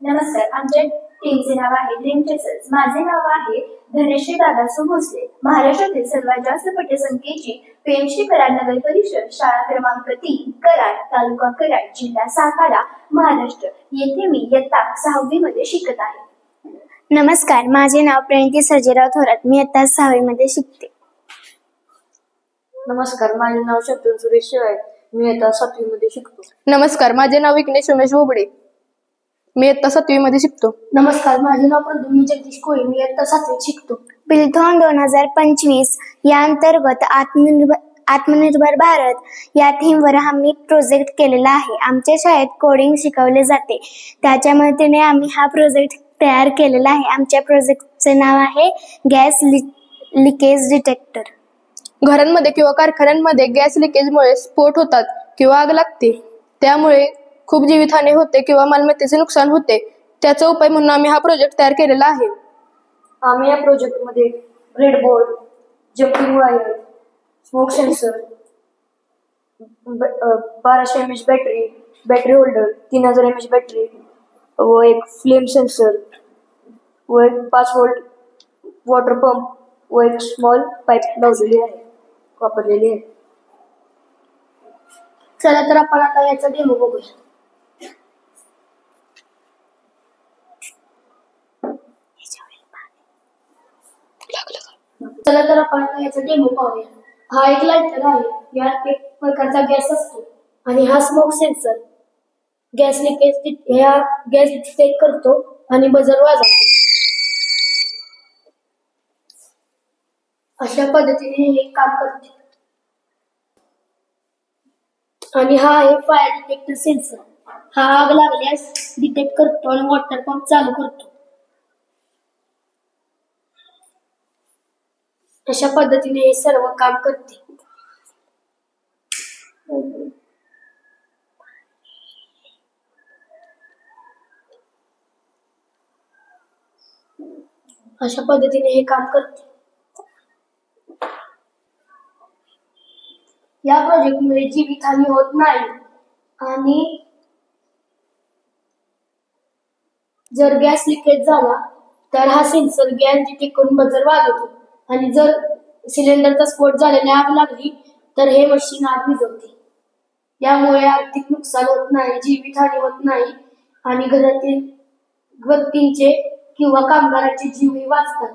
नमस्कार, आमच्या टीमचे नाव आहे ड्रीम चेसर्स. माझे नाव आहे धनश्री दादासू भोसले. महाराष्ट्रातील सर्वात जास्त पटसंख्येची पीएमसी कराड नगर परिषद शाळा क्रमांक 3 कराड, तालुका कराड, जिल्हा सातारा, महाराष्ट्र येथे मी इयत्ता 6वी मध्ये शिकत आहे. नमस्कार, माझे नाव प्रणिती सर्जेराव थोरात. मी इयत्ता 6वी मध्ये शिकते. नमस्कार, माझे नाव शंतनू सुरेश शिवाय. मी इयत्ता 7वी मध्ये शिकतो. नमस्कार, माझे नाव विघ्नेश उमेश बोबडे. मी इयत्ता 7वी मध्ये शिकतो. नमस्कार, माझे नाव प्रद्युम्न जगदीश कोळी. मी इयत्ता 7वीत शिकतो. बिलथॉन 2025 या अंतर्गत आत्मनिर्भर भारत या थीमवर आम्ही प्रोजेक्ट केलेला आहे. आमच्या शाळेत कोडिंग शिकवले जाते. त्याच्या मदतीने आम्ही हा प्रोजेक्ट तयार केलेला आहे. आमच्या प्रोजेक्टचे नाव आहे गॅस लिकेज डिटेक्टर. घरांमध्ये किंवा कारखान्यांमध्ये गॅस लिकेजमुळे स्फोट होतात किंवा आग लागते. त्यामुळे खूप जीवितहानी होते किंवा मालमत्तेचे नुकसान होते. त्याचा उपाय म्हणून आम्ही हा प्रोजेक्ट तयार केलेला आहे. आम्ही या प्रोजेक्टमध्ये breadboard, jumping wire, smoke sensor, 1200 mAh battery holder, 3000 mAh battery व एक फ्लेम सेन्सर व एक 5 व्होल्ट वॉटर पंप व एक स्मॉल पाईप लावलेली आहे, वापरलेली आहे. चला तर आपण आता याचा डेमो बघूया. पाहूया. हा एक लायटर आहे. यात एक प्रकारचा गॅस असतो आणि हा स्मोक सेन्सर गॅस डिटेक्ट करतो आणि बजर वाजवतो. अशा पद्धतीने हे काम करते. आणि हा आहे फायर डिटेक्टर सेन्सर. हा आग लागल्यास डिटेक्ट करतो आणि वॉटर पंप चालू करतो. अशा पद्धतीने हे सर्व काम करते. अशा पद्धतीने हे काम करते. या प्रोजेक्टमुळे जीवितहानी होत नाही आणि जर गॅस लिकेज झाला तर हा सेन्सर गॅस डिटेक्ट करून बजर वाजवतो आणि जर सिलेंडरचा स्फोट झाल्याने आग लागली तर हे मशीन आग विझवते. यामुळे आर्थिक नुकसान होत नाही, जीवितहानी होत नाही आणि घरातील व्यक्तींचे किंवा कामगारांचे जीवही वाचतात.